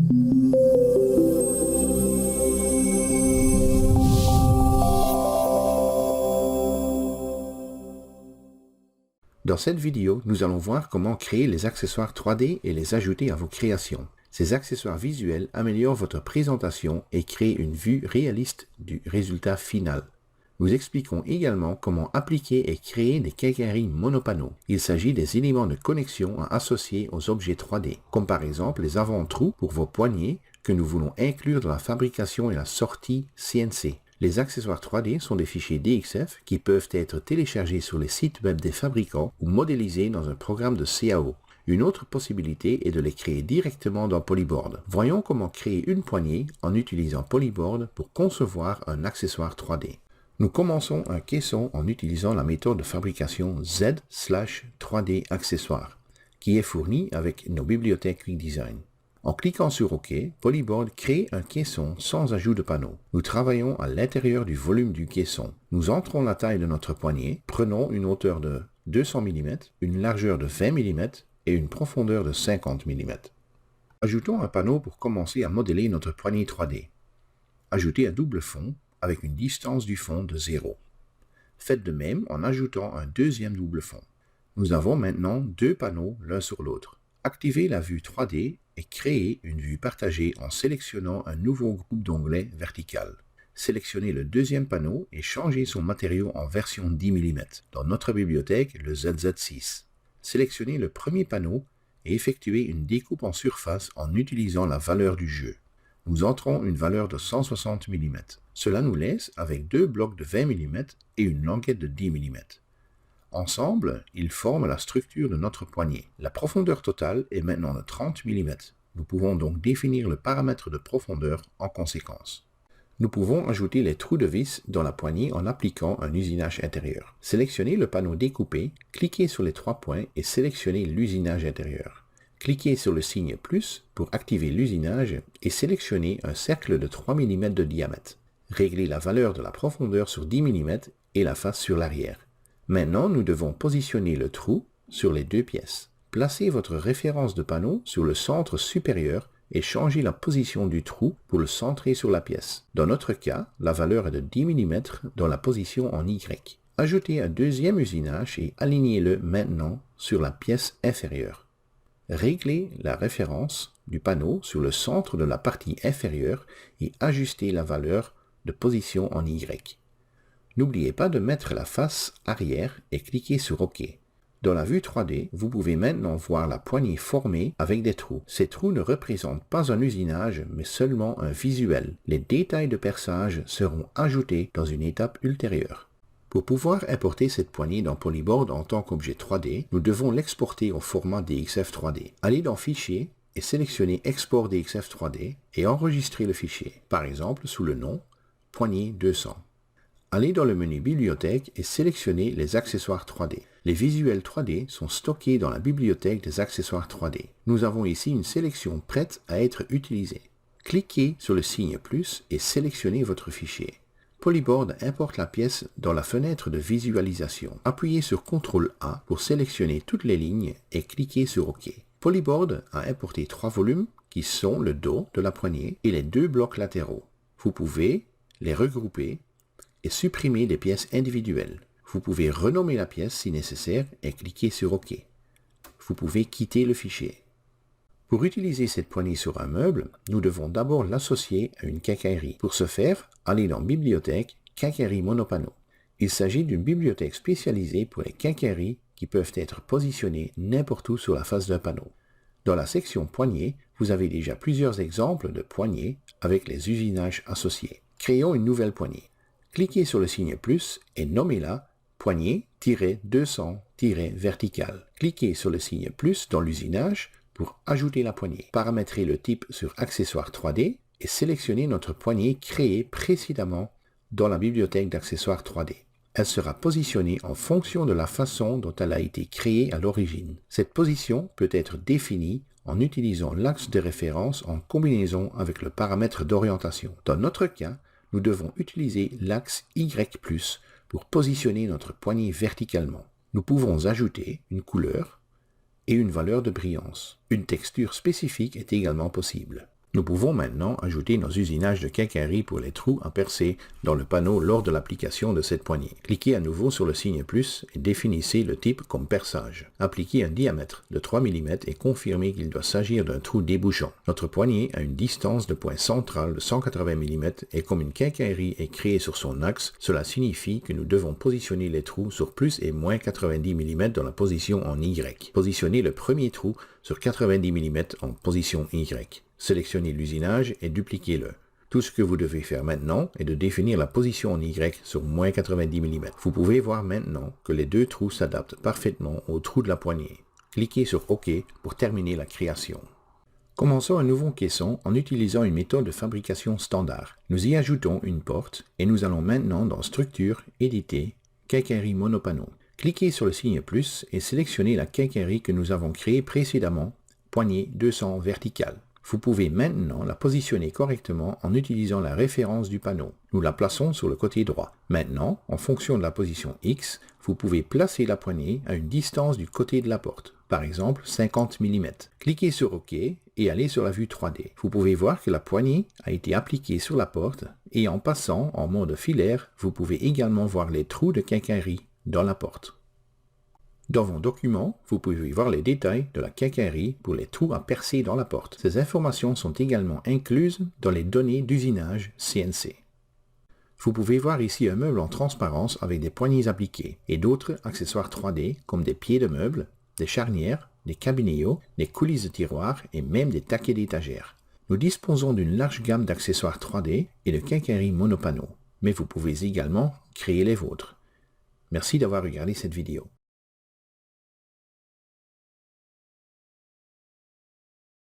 Dans cette vidéo, nous allons voir comment créer les accessoires 3D et les ajouter à vos créations. Ces accessoires visuels améliorent votre présentation et créent une vue réaliste du résultat final. Nous expliquons également comment appliquer et créer des quincailleries monopanneaux. Il s'agit des éléments de connexion à associer aux objets 3D, comme par exemple les avant-trous pour vos poignées que nous voulons inclure dans la fabrication et la sortie CNC. Les accessoires 3D sont des fichiers DXF qui peuvent être téléchargés sur les sites web des fabricants ou modélisés dans un programme de CAO. Une autre possibilité est de les créer directement dans Polyboard. Voyons comment créer une poignée en utilisant Polyboard pour concevoir un accessoire 3D. Nous commençons un caisson en utilisant la méthode de fabrication Z/3D accessoire, qui est fournie avec nos bibliothèques QuickDesign. En cliquant sur OK, Polyboard crée un caisson sans ajout de panneau. Nous travaillons à l'intérieur du volume du caisson. Nous entrons la taille de notre poignée, prenons une hauteur de 200 mm, une largeur de 20 mm et une profondeur de 50 mm. Ajoutons un panneau pour commencer à modeler notre poignée 3D. Ajoutez un double fond avec une distance du fond de 0. Faites de même en ajoutant un deuxième double fond. Nous avons maintenant deux panneaux l'un sur l'autre. Activez la vue 3D et créez une vue partagée en sélectionnant un nouveau groupe d'onglets vertical. Sélectionnez le deuxième panneau et changez son matériau en version 10 mm, dans notre bibliothèque le ZZ6. Sélectionnez le premier panneau et effectuez une découpe en surface en utilisant la valeur du jeu. Nous entrons une valeur de 160 mm. Cela nous laisse avec deux blocs de 20 mm et une languette de 10 mm. Ensemble, ils forment la structure de notre poignée. La profondeur totale est maintenant de 30 mm. Nous pouvons donc définir le paramètre de profondeur en conséquence. Nous pouvons ajouter les trous de vis dans la poignée en appliquant un usinage intérieur. Sélectionnez le panneau découpé, cliquez sur les trois points et sélectionnez l'usinage intérieur. Cliquez sur le signe plus pour activer l'usinage et sélectionnez un cercle de 3 mm de diamètre. Réglez la valeur de la profondeur sur 10 mm et la face sur l'arrière. Maintenant, nous devons positionner le trou sur les deux pièces. Placez votre référence de panneau sur le centre supérieur et changez la position du trou pour le centrer sur la pièce. Dans notre cas, la valeur est de 10 mm dans la position en Y. Ajoutez un deuxième usinage et alignez-le maintenant sur la pièce inférieure. Réglez la référence du panneau sur le centre de la partie inférieure et ajustez la valeur de position en Y. N'oubliez pas de mettre la face arrière et cliquez sur OK. Dans la vue 3D, vous pouvez maintenant voir la poignée formée avec des trous. Ces trous ne représentent pas un usinage, mais seulement un visuel. Les détails de perçage seront ajoutés dans une étape ultérieure. Pour pouvoir importer cette poignée dans Polyboard en tant qu'objet 3D, nous devons l'exporter au format DXF 3D. Allez dans Fichier et sélectionnez Export DXF 3D et enregistrez le fichier, par exemple sous le nom Poignée 200. Allez dans le menu Bibliothèque et sélectionnez les accessoires 3D. Les visuels 3D sont stockés dans la bibliothèque des accessoires 3D. Nous avons ici une sélection prête à être utilisée. Cliquez sur le signe plus et sélectionnez votre fichier. Polyboard importe la pièce dans la fenêtre de visualisation. Appuyez sur CTRL A pour sélectionner toutes les lignes et cliquez sur OK. Polyboard a importé trois volumes qui sont le dos de la poignée et les deux blocs latéraux. Vous pouvez les regrouper et supprimer des pièces individuelles. Vous pouvez renommer la pièce si nécessaire et cliquer sur OK. Vous pouvez quitter le fichier. Pour utiliser cette poignée sur un meuble, nous devons d'abord l'associer à une quincaillerie. Pour ce faire, allez dans Bibliothèque, Quincaillerie monopanneau. Il s'agit d'une bibliothèque spécialisée pour les quincailleries qui peuvent être positionnées n'importe où sur la face d'un panneau. Dans la section Poignée, vous avez déjà plusieurs exemples de poignées avec les usinages associés. Créons une nouvelle poignée. Cliquez sur le signe plus et nommez-la poignée-200-vertical. Cliquez sur le signe plus dans l'usinage pour ajouter la poignée. Paramétrez le type sur Accessoires 3D et sélectionnez notre poignée créée précédemment dans la bibliothèque d'accessoires 3D. Elle sera positionnée en fonction de la façon dont elle a été créée à l'origine. Cette position peut être définie en utilisant l'axe de référence en combinaison avec le paramètre d'orientation. Dans notre cas, nous devons utiliser l'axe Y+, pour positionner notre poignée verticalement. Nous pouvons ajouter une couleur et une valeur de brillance. Une texture spécifique est également possible. Nous pouvons maintenant ajouter nos usinages de quincaillerie pour les trous à percer dans le panneau lors de l'application de cette poignée. Cliquez à nouveau sur le signe plus et définissez le type comme perçage. Appliquez un diamètre de 3 mm et confirmez qu'il doit s'agir d'un trou débouchant. Notre poignée a une distance de point central de 180 mm et comme une quincaillerie est créée sur son axe, cela signifie que nous devons positionner les trous sur plus et moins 90 mm dans la position en Y. Positionnez le premier trou sur 90 mm en position Y. Sélectionnez l'usinage et dupliquez-le. Tout ce que vous devez faire maintenant est de définir la position en Y sur moins 90 mm. Vous pouvez voir maintenant que les deux trous s'adaptent parfaitement au trou de la poignée. Cliquez sur OK pour terminer la création. Commençons un nouveau caisson en utilisant une méthode de fabrication standard. Nous y ajoutons une porte et nous allons maintenant dans Structure, Éditer, Quincaillerie monopanneau. Cliquez sur le signe plus et sélectionnez la quincaillerie que nous avons créée précédemment, poignée 200 verticale. Vous pouvez maintenant la positionner correctement en utilisant la référence du panneau. Nous la plaçons sur le côté droit. Maintenant, en fonction de la position X, vous pouvez placer la poignée à une distance du côté de la porte, par exemple 50 mm. Cliquez sur OK et allez sur la vue 3D. Vous pouvez voir que la poignée a été appliquée sur la porte et en passant en mode filaire, vous pouvez également voir les trous de quincaillerie dans la porte. Dans vos documents, vous pouvez voir les détails de la quincaillerie pour les trous à percer dans la porte. Ces informations sont également incluses dans les données d'usinage CNC. Vous pouvez voir ici un meuble en transparence avec des poignées appliquées et d'autres accessoires 3D comme des pieds de meubles, des charnières, des cabineaux, des coulisses de tiroirs et même des taquets d'étagères. Nous disposons d'une large gamme d'accessoires 3D et de quincaillerie monopanneau, mais vous pouvez également créer les vôtres. Merci d'avoir regardé cette vidéo.